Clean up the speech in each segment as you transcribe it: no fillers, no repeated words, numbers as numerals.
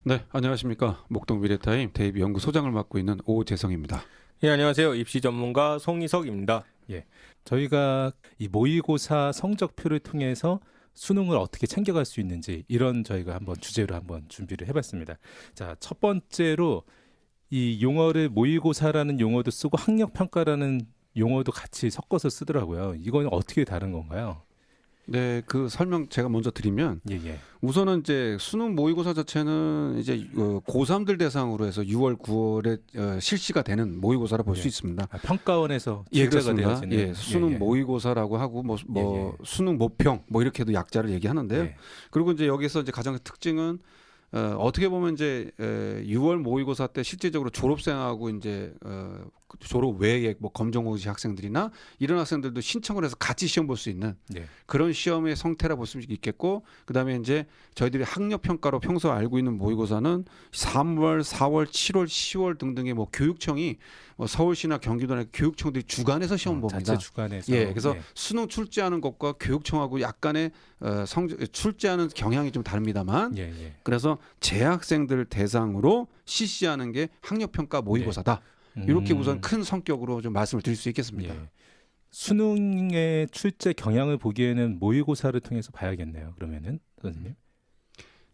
네, 안녕하십니까. 목동 미래타임 대입 연구소장을 맡고 있는 오재성입니다. 예, 안녕하세요. 입시 전문가 송희석입니다. 예, 저희가 이 모의고사 성적표를 통해서 수능을 어떻게 챙겨갈 수 있는지 이런 저희가 한번 주제로 한번 준비를 해봤습니다. 자, 첫 번째로 이 용어를 모의고사라는 용어도 쓰고 학력평가라는 용어도 같이 섞어서 쓰더라고요. 이건 어떻게 다른 건가요? 네, 그 설명 제가 먼저 드리면 예. 우선은 이제 수능 모의고사 자체는 이제 고3들 대상으로 해서 6월, 9월에 실시가 되는 모의고사라 볼 수 있습니다. 평가원에서 예, 출제가 그렇습니다. 되어지는 예, 수능 모의고사라고 하고 수능 모평 이렇게도 약자를 얘기하는데요. 예. 그리고 이제 여기서 이제 가장 특징은 어떻게 보면 이제 6월 모의고사 때 실질적으로 졸업생하고 이제 졸업 외에 뭐 검정고시 학생들이나 이런 학생들도 신청을 해서 같이 시험 볼 수 있는 네. 그런 시험의 성태라 볼 수 있겠고, 그다음에 이제 저희들이 학력 평가로 평소 알고 있는 모의고사는 3월, 4월, 7월, 10월 등등의 뭐 교육청이 뭐 서울시나 경기도나 교육청들이 주관해서 시험 봅니다. 자체 주관해서. 예, 그래서 수능 출제하는 것과 교육청하고 약간의 출제하는 경향이 좀 다릅니다만, 예. 그래서 재학생들 대상으로 실시하는 게 학력평가 모의고사다. 이렇게 우선 큰 성격으로 좀 말씀을 드릴 수 있겠습니다. 예. 수능의 출제 경향을 보기에는 모의고사를 통해서 봐야겠네요. 그러면은 선생님.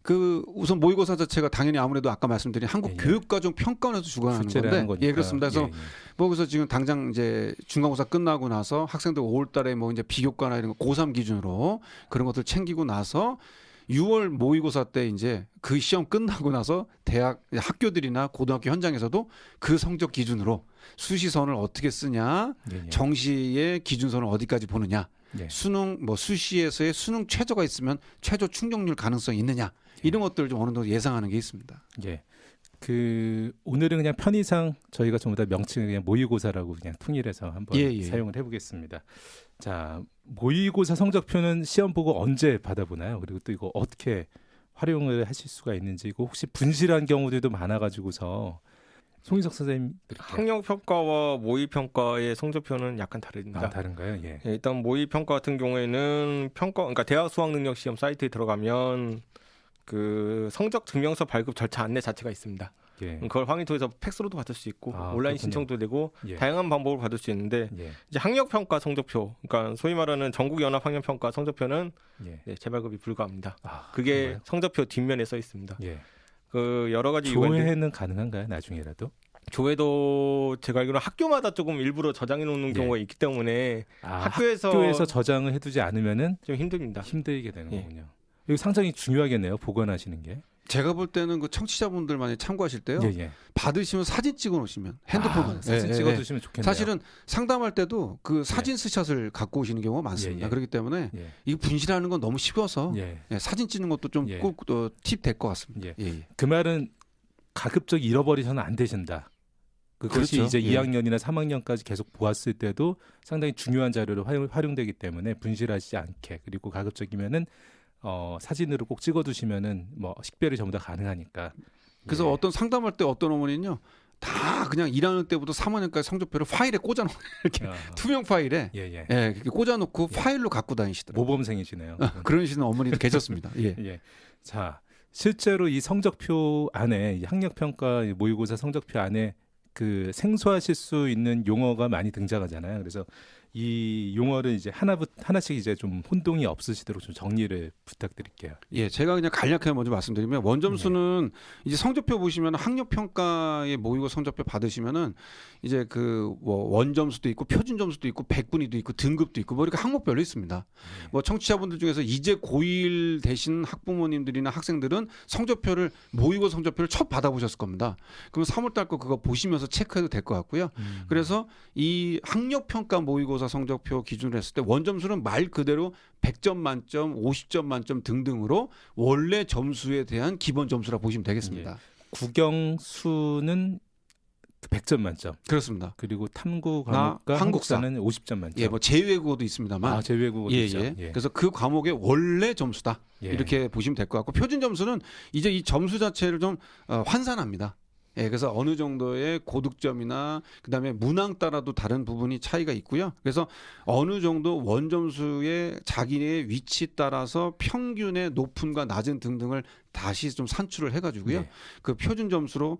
그 우선 모의고사 자체가 당연히 아무래도 아까 말씀드린 한국교육과정평가원에서 주관하는 건데, 예, 그렇습니다. 그래서 뭐 그래서 지금 당장 이제 중간고사 끝나고 나서 학생들 5월달에 뭐 이제 비교과나 이런 거 고3 기준으로 그런 것들 챙기고 나서 6월 모의고사 때 이제 그 시험 끝나고 나서 대학 학교들이나 고등학교 현장에서도 그 성적 기준으로 수시선을 어떻게 쓰냐, 정시의 기준선을 어디까지 보느냐, 수능 뭐 수시에서의 수능 최저가 있으면 최저 충족률 가능성이 있느냐, 이런 것들을 좀 어느 정도 예상하는 게 있습니다. 예. 그 오늘은 그냥 편의상 저희가 전부 다 명칭을 그냥 모의고사라고 그냥 통일해서 한번 사용을 해보겠습니다. 자, 모의고사 성적표는 시험 보고 언제 받아보나요? 그리고 또 이거 어떻게 활용을 하실 수가 있는지, 이거 혹시 분실한 경우들도 많아가지고서 송희석 선생님 학력평가와 모의평가의 성적표는 약간 다릅니다. 다른가요? 예. 예, 일단 모의평가 같은 경우에는 그러니까 대학 수학능력시험 사이트에 들어가면 그 성적 증명서 발급 절차 안내 자체가 있습니다. 예. 그걸 확인 통해서 팩스로도 받을 수 있고 온라인 그렇군요. 신청도 되고 다양한 방법을 받을 수 있는데 이제 학력평가 성적표, 그러니까 소위 말하는 전국연합 학력평가 성적표는 재발급이 불가합니다. 그게 그런가요? 성적표 뒷면에 써 있습니다. 예. 그 여러 가지 이유가 있는데 조회는 가능한가요? 나중에라도? 조회도 제가 알기로는 학교마다 조금 일부러 저장해 놓는 경우가 있기 때문에 학교에서 저장을 해두지 않으면은 좀 힘듭니다. 힘들게 되는 거군요. 이거 상당히 중요하겠네요. 보관하시는 게. 제가 볼 때는 그 청취자분들 많이 참고하실 때요. 받으시면 사진 찍어 놓으시면 핸드폰만 사진 찍어 두시면 좋겠네요. 사실은 상담할 때도 그 사진 스샷을 갖고 오시는 경우가 많습니다. 그렇기 때문에 이 분실하는 건 너무 쉬워서 사진 찍는 것도 좀 꼭 팁 될 것 같습니다. 그 말은 가급적 잃어버리서는 안 되신다. 그것이 그렇죠. 이제 2학년이나 3학년까지 계속 보았을 때도 상당히 중요한 자료로 활용되기 때문에 분실하지 않게, 그리고 가급적이면은 사진으로 꼭 찍어두시면은 뭐 식별이 전부 다 가능하니까. 그래서 어떤 상담할 때 어떤 어머니는요, 다 그냥 1학년 때부터 3학년까지 성적표를 파일에 꽂아놓고 이렇게 투명 파일에 이렇게 꽂아놓고 파일로 갖고 다니시더라고요. 모범생이시네요. 그러시는 어머니도 계셨습니다. 자, 실제로 이 성적표 안에, 이 학력평가 모의고사 성적표 안에 그 생소하실 수 있는 용어가 많이 등장하잖아요. 그래서 이 용어를 이제 하나씩 이제 좀 혼동이 없으시도록 좀 정리를 부탁드릴게요. 제가 그냥 간략하게 먼저 말씀드리면, 원점수는 이제 성적표 보시면 학력평가의 모의고사 성적표 받으시면은 이제 그 뭐 원점수도 있고 표준점수도 있고 백분위도 있고 등급도 있고 뭐 이렇게 항목별로 있습니다. 뭐 청취자분들 중에서 이제 고1 되신 학부모님들이나 학생들은 성적표를 모의고사 성적표를 처음 받아보셨을 겁니다. 그럼 3월달 거 그거 보시면서 체크해도 될 것 같고요. 그래서 이 학력평가 모의고사 성적표 기준으로 했을 때 원점수는 말 그대로 100점 만점, 50점 만점 등등으로 원래 점수에 대한 기본 점수라 보시면 되겠습니다. 국영수는 100점 만점. 그렇습니다. 그리고 탐구 과목과 한국사는 50점 만점. 뭐 제외국어도 있습니다만. 제외국어도 있죠. 그래서 그 과목의 원래 점수다. 이렇게 보시면 될 것 같고, 표준 점수는 이제 이 점수 자체를 좀 환산합니다. 그래서 어느 정도의 고득점이나 그다음에 문항 따라도 다른 부분이 차이가 있고요. 그래서 어느 정도 원점수의 자기의 위치 따라서 평균의 높음과 낮은 등등을 다시 좀 산출을 해가지고요. 네. 그 표준 점수로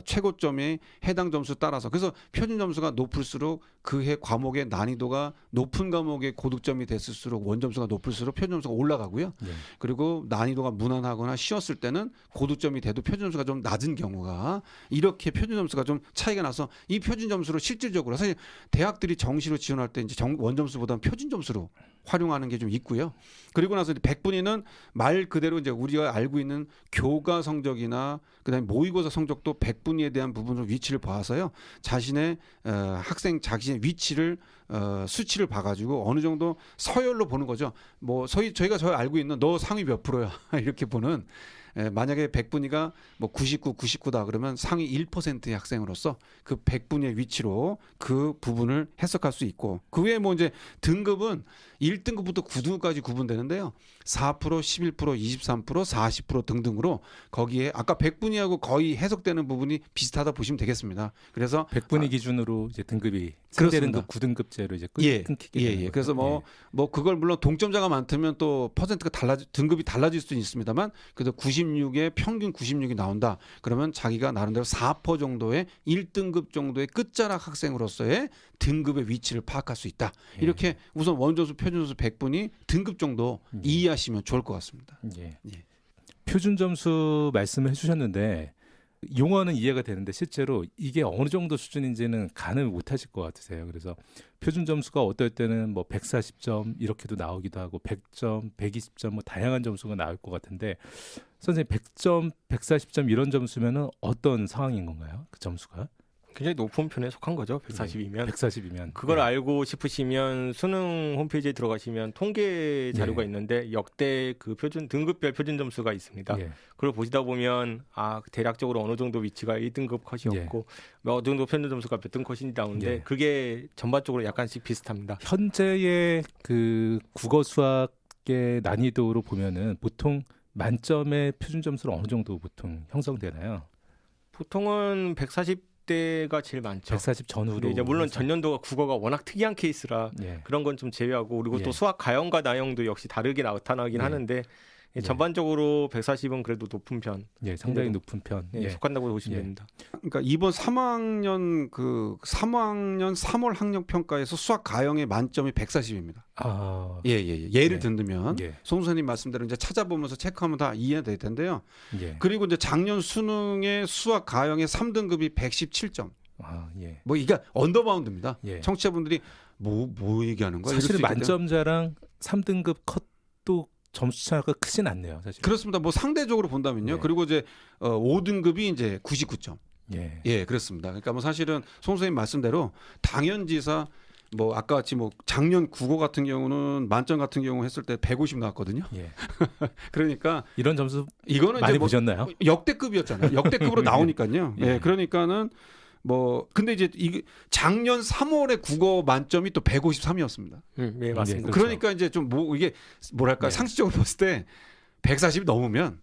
최고점에 해당 점수 따라서 그래서 표준 점수가 높을수록 그해 과목의 난이도가 높은 과목의 고득점이 됐을수록 원점수가 높을수록 표준 점수가 올라가고요. 네. 그리고 난이도가 무난하거나 쉬웠을 때는 고득점이 돼도 표준 점수가 좀 낮은 경우가 이렇게 표준 점수가 좀 차이가 나서 이 표준 점수로 실질적으로 사실 대학들이 정시로 지원할 때 이제 원점수보다는 표준 점수로 활용하는 게 좀 있고요. 그리고 나서 100분위는 말 그대로 이제 우리가 알고 있는 교과 성적이나 그다음에 모의고사 성적도 100분위에 대한 부분으로 위치를 봐서요. 자신의 학생 자신의 위치를 수치를 봐가지고 어느 정도 서열로 보는 거죠. 뭐 저희가 알고 있는 너 상위 몇 프로야 이렇게 보는. 만약에 100분위가 뭐 99, 99다 그러면 상위 1%의 학생으로서 그 100분위의 위치로 그 부분을 해석할 수 있고 그 외에 뭐 이제 등급은 1등급부터 9등급까지 구분되는데요. 4%, 11%, 23%, 40% 등등으로 거기에 아까 100분위하고 거의 해석되는 부분이 비슷하다 보시면 되겠습니다. 그래서 100분위 기준으로 이제 등급이 그렇습니다. 상대등급 9등급제로 이제 끊기게 되는 거죠. 그래서 뭐 그걸 물론 동점자가 많다면 또 퍼센트가 등급이 달라질 수는 있습니다만 그래도 96에 평균 96이 나온다. 그러면 자기가 나름대로 4% 정도의 1등급 정도의 끝자락 학생으로서의 등급의 위치를 파악할 수 있다. 이렇게 우선 원점수, 표준점수 100분위 등급 정도 이해하시면 좋을 것 같습니다. 예. 표준 점수 말씀을 해주셨는데 용어는 이해가 되는데 실제로 이게 어느 정도 수준인지는 가늠을 못하실 것 같으세요. 그래서 표준 점수가 어떨 때는 뭐 140점 이렇게도 나오기도 하고 100점, 120점 뭐 다양한 점수가 나올 것 같은데 선생님 100점, 140점 이런 점수면은 어떤 상황인 건가요? 그 점수가? 굉장히 높은 편에 속한 거죠. 140이면. 140이면. 그걸 알고 싶으시면 수능 홈페이지에 들어가시면 통계 자료가 있는데 역대 그 등급별 표준 점수가 있습니다. 그걸 보시다 보면 대략적으로 어느 정도 위치가 1등급 컷이었고 어느 정도 표준 점수가 몇 등 컷인지 나오는데 그게 전반적으로 약간씩 비슷합니다. 현재의 그 국어 수학의 난이도로 보면은 보통 만점의 표준 점수는 어느 정도 보통 형성되나요? 보통은 140대가 제일 많죠. 140 전후로. 이제 물론 전년도가 국어가 워낙 특이한 케이스라 그런 건 좀 제외하고 그리고 또 수학 가형과 나형도 역시 다르게 나타나긴 하는데 전반적으로 140은 그래도 높은 편. 상당히 높은 편. 속한다고 보시면 됩니다. 그러니까 이번 3학년 3월 학력 평가에서 수학 가형의 만점이 140입니다. 예를 들면 송 선생님 말씀대로 이제 찾아보면서 체크하면 다 이해될 텐데요. 그리고 이제 작년 수능의 수학 가형의 3등급이 117점. 뭐 이게 언더바운드입니다. 청취자분들이 뭐 얘기하는 거야? 사실은 만점자랑 3등급 컷도 점수 차가 크진 않네요, 사실. 그렇습니다. 뭐 상대적으로 본다면요. 그리고 이제 5등급이 이제 99점. 그렇습니다. 그러니까 뭐 사실은 송 선생님 말씀대로 당연지사 뭐 아까 같이 뭐 작년 국어 같은 경우는 만점 같은 경우 했을 때 150 나왔거든요. 그러니까 이런 점수 이거는 많이 이제 뭐 보셨나요? 역대급이었잖아요. 역대급으로 나오니까요. 그러니까는 뭐 근데 이제 작년 3월에 국어 만점이 또 153이었습니다. 맞습니다. 그러니까 이제 좀 이게 뭐랄까 상식적으로 봤을 때 140이 넘으면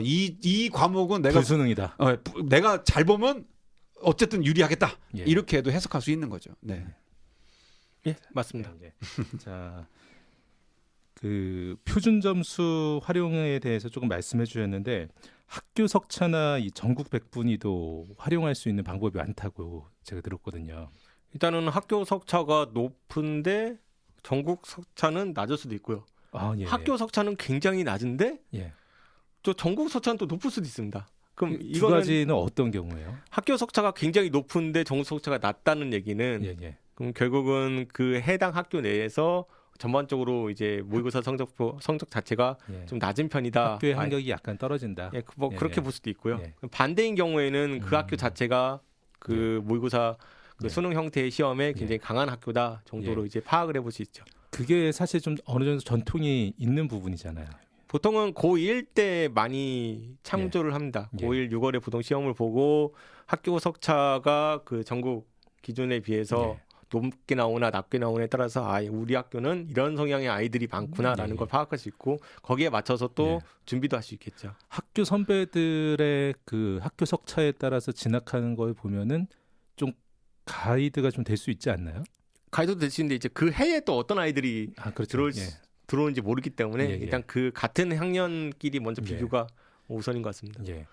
이 과목은 내가 불수능이다. 내가 잘 보면 어쨌든 유리하겠다. 이렇게 해도 해석할 수 있는 거죠. 맞습니다. 자, 그 표준 점수 활용에 대해서 조금 말씀해 주셨는데 학교 석차나 이 전국 백분위도 활용할 수 있는 방법이 많다고 제가 들었거든요. 일단은 학교 석차가 높은데 전국 석차는 낮을 수도 있고요. 학교 석차는 굉장히 낮은데 또 전국 석차는 또 높을 수도 있습니다. 그럼 두 가지는 어떤 경우예요? 학교 석차가 굉장히 높은데 전국 석차가 낮다는 얘기는 그럼 결국은 그 해당 학교 내에서 전반적으로 이제 모의고사 성적 자체가 좀 낮은 편이다. 학교의 학력이 약간 떨어진다. 뭐 그렇게 볼 수도 있고요. 반대인 경우에는 그 학교 자체가 그 모의고사 그 수능 형태의 시험에 굉장히 강한 학교다 정도로 이제 파악을 해볼 수 있죠. 그게 사실 좀 어느 정도 전통이 있는 부분이잖아요. 보통은 고1 때 많이 참조를 합니다. 고1 6월에 보통 시험을 보고 학교 석차가 그 전국 기준에 비해서 높게 나오나 낮게 나오냐에 따라서 우리 학교는 이런 성향의 아이들이 많구나라는 걸 파악할 수 있고 거기에 맞춰서 또 준비도 할 수 있겠죠. 학교 선배들의 그 학교 석차에 따라서 진학하는 걸 보면은 좀 가이드가 좀 될 수 있지 않나요? 가이드도 될 수 있는데 이제 그 해에 또 어떤 아이들이 들어오는지 모르기 때문에 예, 예. 일단 그 같은 학년끼리 먼저 예. 비교가 우선인 것 같습니다. 예.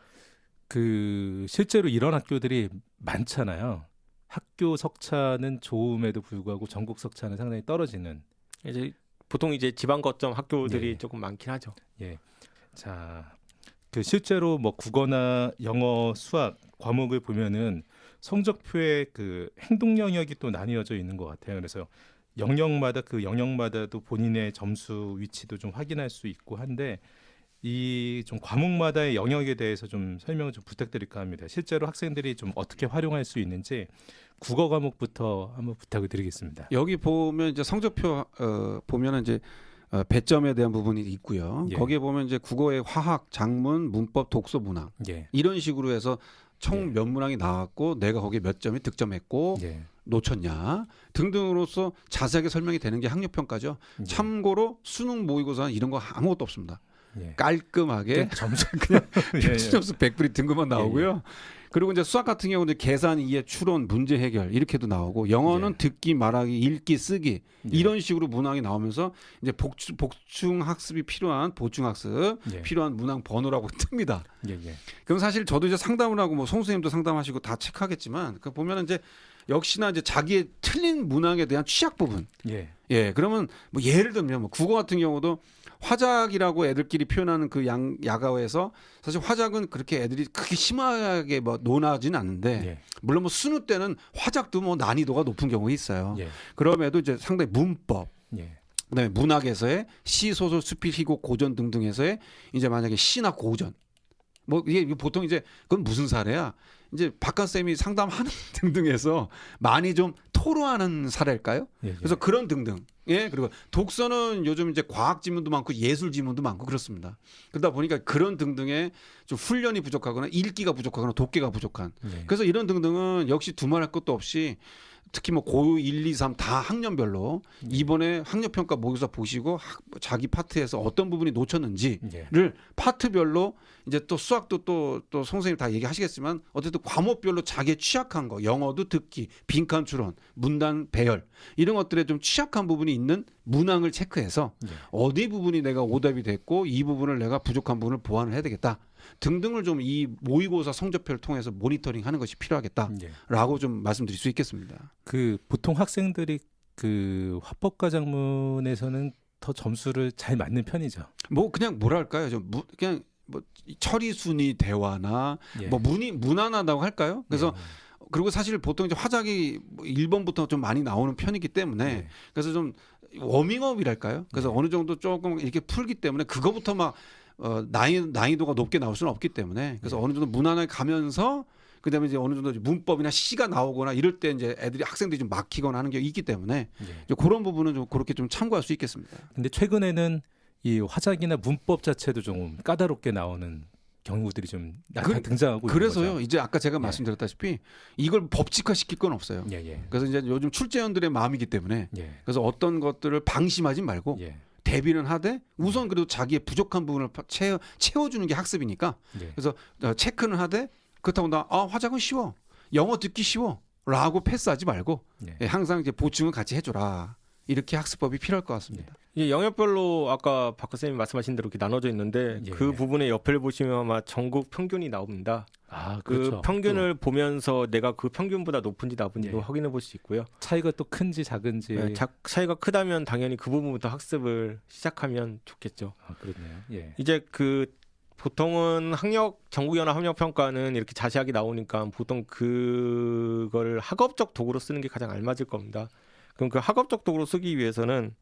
그 실제로 이런 학교들이 많잖아요. 학교 석차는 좋음에도 불구하고 전국 석차는 상당히 떨어지는. 이제 보통 이제 지방 거점 학교들이 예. 조금 많긴 하죠. 예. 자, 그 실제로 뭐 국어나 영어, 수학 과목을 보면은 성적표에 그 행동 영역이 또 나뉘어져 있는 것 같아요. 그래서 영역마다 그 영역마다도 본인의 점수 위치도 좀 확인할 수 있고 한데 이 좀 과목마다의 영역에 대해서 좀 설명을 좀 부탁드릴까 합니다. 실제로 학생들이 좀 어떻게 활용할 수 있는지 국어 과목부터 한번 부탁을 드리겠습니다. 여기 보면 이제 성적표 보면은 이제 배점에 대한 부분이 있고요. 예. 거기에 보면 이제 국어의 화학, 장문, 문법, 독서, 문항 예. 이런 식으로 해서 총 예. 몇 문항이 나왔고 내가 거기에 몇 점이 득점했고 예. 놓쳤냐 등등으로서 자세하게 설명이 되는 게 학력평가죠. 예. 참고로 수능 모의고사는 이런 거 아무것도 없습니다. 예. 깔끔하게 점수 그냥 예, 예. 표준 점수 100불이 등급만 나오고요. 그리고 이제 수학 같은 경우는 계산, 이해, 추론, 문제 해결 이렇게도 나오고 영어는 예. 듣기, 말하기, 읽기, 쓰기 예. 이런 식으로 문항이 나오면서 이제 복충 학습이 필요한 보충 학습 예. 필요한 문항 번호라고 뜹니다. 예. 예. 그럼 사실 저도 이제 상담을 하고 뭐 송 선생님도 상담하시고 다 체크하겠지만 그 보면은 이제 역시나 이제 자기의 틀린 문항에 대한 취약 부분. 예. 예, 그러면 뭐 예를 들면 뭐 국어 같은 경우도 화작이라고 애들끼리 표현하는 그 야가어에서 사실 화작은 그렇게 애들이 크게 심하게 뭐 논하진 않는데 예. 물론 뭐 순우 때는 화작도 뭐 난이도가 높은 경우가 있어요. 예. 그럼에도 이제 상당히 문법, 예. 그다음에 문학에서의 시, 소설, 수필, 희곡, 고전 등등에서의 이제 만약에 시나 고전 뭐 이게 보통 이제 그건 무슨 사례야? 이제 박한 쌤이 상담하는 등등해서 많이 좀 토로하는 사례일까요? 예. 그래서 그런 등등. 예, 그리고 독서는 요즘 이제 과학 지문도 많고 예술 지문도 많고 그렇습니다. 그러다 보니까 그런 등등의 좀 훈련이 부족하거나 읽기가 부족하거나 독해가 부족한. 예. 그래서 이런 등등은 역시 두말할 것도 없이 특히 뭐 고 1, 2, 3 다 학년별로 이번에 학력평가 모의고사 보시고 자기 파트에서 어떤 부분이 놓쳤는지를 예. 파트별로 이제 또 수학도 또 선생님 다 얘기하시겠지만 어쨌든 과목별로 자기의 취약한 거 영어도 듣기, 빈칸 추론, 문단 배열 이런 것들에 좀 취약한 부분이 있는 문항을 체크해서 예. 어디 부분이 내가 오답이 됐고 이 부분을 내가 부족한 부분을 보완을 해야 되겠다 등등을 좀 이 모의고사 성적표를 통해서 모니터링하는 것이 필요하겠다라고 예. 좀 말씀드릴 수 있겠습니다. 그 보통 학생들이 그 화법과 작문에서는 더 점수를 잘 맞는 편이죠. 뭐 그냥 뭐랄까요, 좀 그냥 뭐 처리 순위 대화나 예. 뭐 무난하다고 할까요? 그래서 예. 그리고 사실 보통 이제 화작이 1번부터 좀 많이 나오는 편이기 때문에 예. 그래서 좀 워밍업이랄까요? 그래서 어느 정도 조금 이렇게 풀기 때문에 그거부터 막 난이도가 높게 나올 수는 없기 때문에 그래서 어느 정도 무난하게 가면서 그다음에 이제 어느 정도 문법이나 시가 나오거나 이럴 때 이제 애들이 학생들이 좀 막히거나 하는 게 있기 때문에 이제 그런 부분은 좀 그렇게 좀 참고할 수 있겠습니다. 근데 최근에는 이 화작이나 문법 자체도 좀 까다롭게 나오는 경우들이 좀 등장하고 그래서요. 있는 거죠. 이제 아까 제가 말씀드렸다시피 이걸 법칙화 시킬 건 없어요. 예, 예. 그래서 이제 요즘 출제원들의 마음이기 때문에 예. 그래서 어떤 것들을 방심하지 말고 예. 대비는 하되 우선 그래도 자기의 부족한 부분을 채워주는 게 학습이니까 예. 그래서 체크는 하되 그렇다고 화작은 쉬워 영어 듣기 쉬워라고 패스하지 말고 예. 예, 항상 이제 보충을 같이 해줘라 이렇게 학습법이 필요할 것 같습니다. 이 영역별로 아까 박 선생님이 말씀하신 대로 이렇게 나눠져 있는데 예. 그 부분의 옆을 보시면 아마 전국 평균이 나옵니다. 아, 그 그렇죠. 평균을 보면서 내가 그 평균보다 높은지 낮은지도 예. 확인해 볼 수 있고요. 차이가 또 큰지 작은지. 네, 차이가 크다면 당연히 그 부분부터 학습을 시작하면 좋겠죠. 아, 그렇네요. 예. 이제 그 보통은 전국연합 학력평가는 이렇게 자세하게 나오니까 보통 그걸 학업적 도구로 쓰는 게 가장 알맞을 겁니다. 그럼 그 학업적 도구로 쓰기 위해서는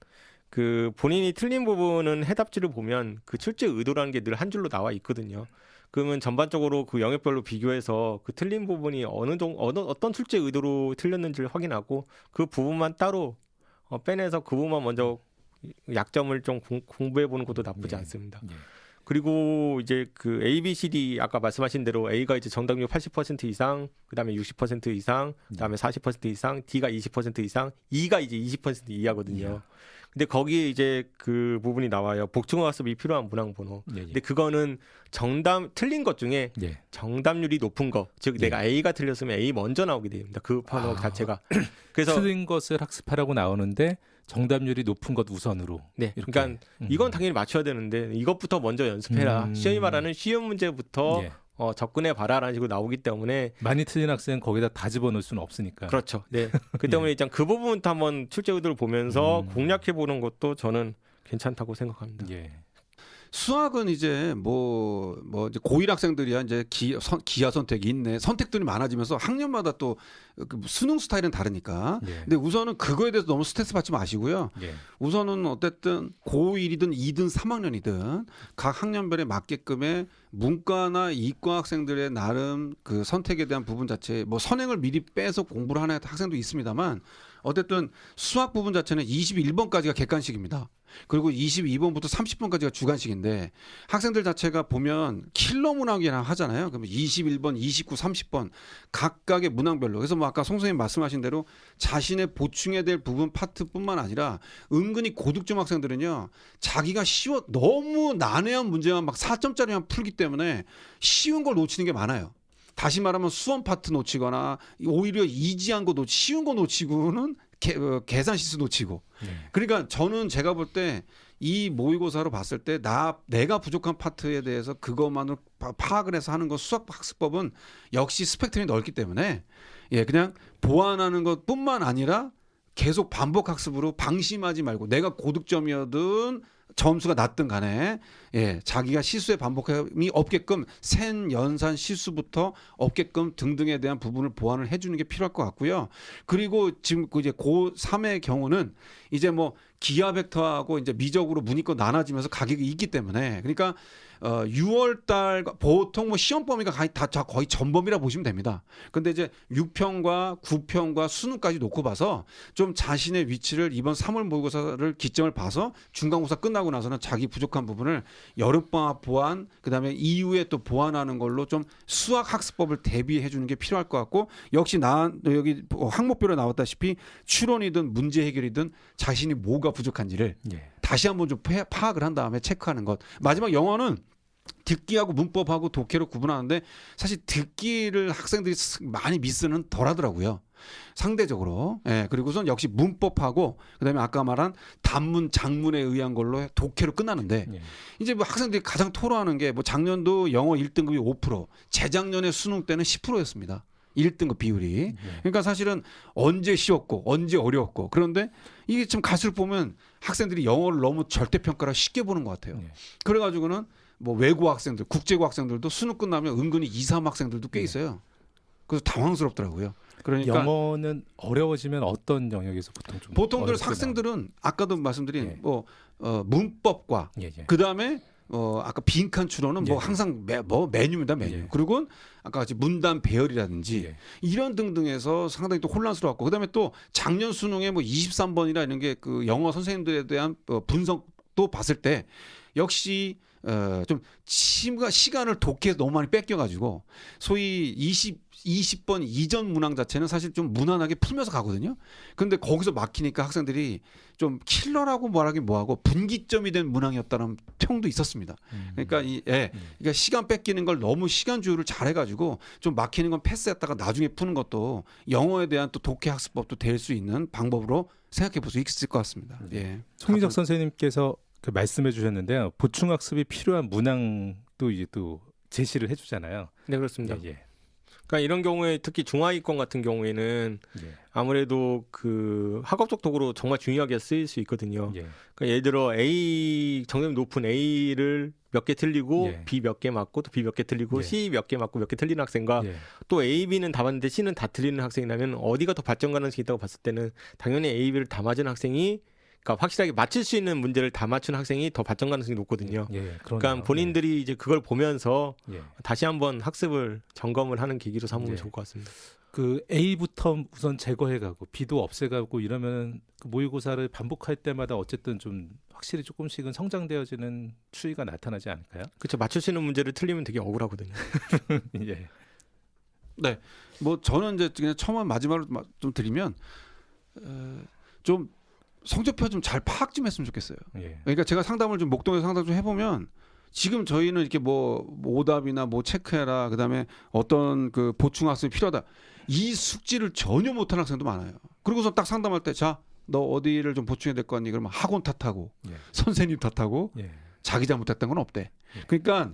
그 본인이 틀린 부분은 해답지를 보면 그 출제 의도라는 게 늘 한 줄로 나와 있거든요. 그러면 전반적으로 그 영역별로 비교해서 그 틀린 부분이 어떤 출제 의도로 틀렸는지를 확인하고 그 부분만 따로 빼내서 그 부분만 먼저 약점을 좀 공부해 보는 것도 나쁘지 예. 않습니다. 예. 그리고 이제 그 A, B, C, D 아까 말씀하신 대로 A가 이제 정답률 80% 이상, 그다음에 60% 이상, 그다음에 40% 이상, D가 20% 이상, E가 이제 20% 이하거든요. 근데 거기에 이제 그 부분이 나와요. 복층화 학습이 필요한 문항 번호. 예. 근데 그거는 틀린 것 중에 예. 정답률이 높은 거, 즉 내가 A가 틀렸으면 A 먼저 나오게 됩니다. 그 번호 자체가. 그래서 틀린 것을 학습하라고 나오는데 정답률이 높은 것 우선으로. 네, 이렇게. 그러니까 이건 당연히 맞춰야 되는데 이것부터 먼저 연습해라. 시험이 말하는 쉬운 문제부터 예. 접근해 봐라라는 식으로 나오기 때문에 많이 틀린 학생 거기다 다 집어넣을 수는 없으니까. 그렇죠. 네, 그 때문에 일단 그 부분부터 한번 출제 의도를 보면서 공략해 보는 것도 저는 괜찮다고 생각합니다. 예. 수학은 이제 뭐 이제 고1 학생들이야 이제 기하 선택이 있네. 선택들이 많아지면서 학년마다 또 그 수능 스타일은 다르니까. 예. 근데 우선은 그거에 대해서 너무 스트레스 받지 마시고요. 예. 우선은 어쨌든 고1이든 2든 3학년이든 각 학년별에 맞게끔의 문과나 이과 학생들의 나름 그 선택에 대한 부분 자체 뭐 선행을 미리 빼서 공부를 하는 학생도 있습니다만 어쨌든 수학 부분 자체는 21번까지가 객관식입니다. 그리고 22번부터 30번까지가 주관식인데 학생들 자체가 보면 킬러 문항이라 하잖아요. 그러면 21번, 29, 30번 각각의 문항별로. 그래서 뭐 아까 송 선생님 말씀하신 대로 자신의 보충해야 될 부분 파트뿐만 아니라 은근히 고득점 학생들은요. 자기가 너무 난해한 문제만 막 4점짜리만 풀기 때문에 쉬운 걸 놓치는 게 많아요. 다시 말하면 수험 파트 놓치거나 오히려 이지한 거 쉬운 거 놓치고는 계산 실수 놓치고. 그러니까 저는 제가 볼 때 이 모의고사로 봤을 때 내가 부족한 파트에 대해서 그것만으로 파악을 해서 하는 거 수학 학습법은 역시 스펙트럼이 넓기 때문에 그냥 보완하는 것뿐만 아니라 계속 반복 학습으로 방심하지 말고 내가 고득점이어든 점수가 낮든 간에 자기가 실수의 반복함이 없게끔 센 연산 실수부터 없게끔 등등에 대한 부분을 보완을 해주는 게 필요할 것 같고요. 그리고 지금 이제 고3의 경우는 이제 뭐 기하 벡터하고 이제 미적으로 문이권 나눠지면서 가격이 있기 때문에 그러니까 6월달 보통 뭐 시험 범위가 거의 전범위라 보시면 됩니다. 근데 이제 6평과 9평과 수능까지 놓고 봐서 좀 자신의 위치를 이번 3월 모의고사를 기점을 봐서 중간고사 끝나고 나서는 자기 부족한 부분을 여름방학 보완 그다음에 이후에 또 보완하는 걸로 좀 수학 학습법을 대비해 주는 게 필요할 것 같고 역시 여기 항목별로 나왔다시피 추론이든 문제 해결이든 자신이 뭐가 부족한지를 다시 한번 좀 파악을 한 다음에 체크하는 것. 마지막 영어는 듣기하고 문법하고 독해로 구분하는데 사실 듣기를 학생들이 많이 미스는 덜 하더라고요. 상대적으로. 그리고선 역시 문법하고 그다음에 아까 말한 단문, 장문에 의한 걸로 독해로 끝나는데 이제 뭐 학생들이 가장 토로하는 게 뭐 작년도 영어 1등급이 5%, 재작년에 수능 때는 10%였습니다. 1등급 비율이. 그러니까 사실은 언제 쉬웠고 언제 어려웠고 그런데 이게 좀 갈수록 보면 학생들이 영어를 너무 절대평가를 쉽게 보는 것 같아요. 그래가지고는 뭐 외고 학생들, 국제고 학생들도 수능 끝나면 은근히 2, 3 학생들도 꽤 있어요. 그래서 당황스럽더라고요. 그러니까 영어는 어려워지면 어떤 영역에서 보통들 학생들은 아까도 말씀드린 문법과 그다음에 아까 빈칸 추론은 뭐 항상 메뉴입니다, 메뉴. 그리고 아까 같이 문단 배열이라든지 이런 등등에서 상당히 또 혼란스러웠고 그다음에 또 작년 수능에 뭐 23번이라 이런 게 그 영어 선생님들에 대한 분석도 봤을 때 역시 좀 시간을 독해서 너무 많이 뺏겨가지고 소위 20번 이전 문항 자체는 사실 좀 무난하게 풀면서 가거든요. 근데 거기서 막히니까 학생들이 좀 킬러라고 말하긴 뭐하고 분기점이 된 문항이었다는 평도 있었습니다. 그러니까 그러니까 시간 뺏기는 걸 너무 시간 조율을 잘해가지고 좀 막히는 건 패스했다가 나중에 푸는 것도 영어에 대한 또 독해 학습법도 될 수 있는 방법으로 생각해 볼 수 있을 것 같습니다. 송민석 선생님께서 그 말씀해 주셨는데요. 보충 학습이 필요한 문항도 이제 또 제시를 해주잖아요. 네, 그렇습니다. 그러니까 이런 경우에 특히 중하위권 같은 경우에는 아무래도 그 학업적 도구로 정말 중요하게 쓰일 수 있거든요. 그러니까 예를 들어 A 정답이 높은 A를 몇 개 틀리고 B 몇 개 맞고 또 B 몇 개 틀리고 C 몇 개 맞고 몇 개 틀리는 학생과 또 A, B는 다 맞는데 C는 다 틀리는 학생이라면 어디가 더 발전 가능성이 있다고 봤을 때는 당연히 A, B를 다 맞은 학생이 그러니까 확실하게 맞출 수 있는 문제를 다 맞춘 학생이 더 발전 가능성이 높거든요. 그러니까 본인들이 이제 그걸 보면서 다시 한번 학습을 점검을 하는 계기로 삼으면 좋을 것 같습니다. 그 A부터 우선 제거해가고 B도 없애가고 이러면 그 모의고사를 반복할 때마다 어쨌든 좀 확실히 조금씩은 성장되어지는 추이가 나타나지 않을까요? 그렇죠. 맞출 수 있는 문제를 틀리면 되게 억울하거든요. 네, 뭐 저는 이제 그냥 처음 마지막으로 좀 드리면 좀 성적표 좀 잘 파악 좀 했으면 좋겠어요. 그러니까 제가 상담을 좀 목동에서 상담 좀 해보면 지금 저희는 이렇게 뭐 오답이나 뭐 체크해라 그다음에 어떤 그 보충 학습이 필요하다 이 숙지를 전혀 못하는 학생도 많아요. 그리고서 딱 상담할 때 자 너 어디를 좀 보충해야 될 거 아니? 그러면 학원 탓하고 예. 선생님 탓하고 예. 자기 잘못했던 건 없대. 예. 그러니까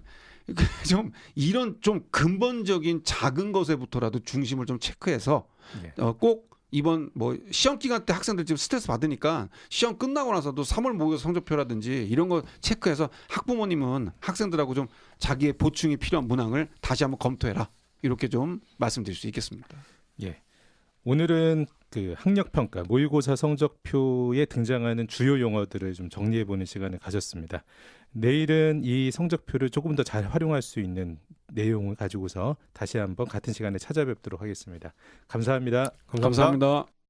좀 이런 좀 근본적인 작은 것에부터라도 중심을 좀 체크해서 예. 꼭 이번 뭐 시험 기간 때 학생들 지금 스트레스 받으니까 시험 끝나고 나서도 3월 모의고사 성적표라든지 이런 거 체크해서 학부모님은 학생들하고 좀 자기의 보충이 필요한 문항을 다시 한번 검토해라. 이렇게 좀 말씀드릴 수 있겠습니다. 예. 오늘은 그 학력평가 모의고사 성적표에 등장하는 주요 용어들을 좀 정리해보는 시간을 가졌습니다. 내일은 이 성적표를 조금 더 잘 활용할 수 있는 내용을 가지고서 다시 한번 같은 시간에 찾아뵙도록 하겠습니다. 감사합니다. 감사합니다.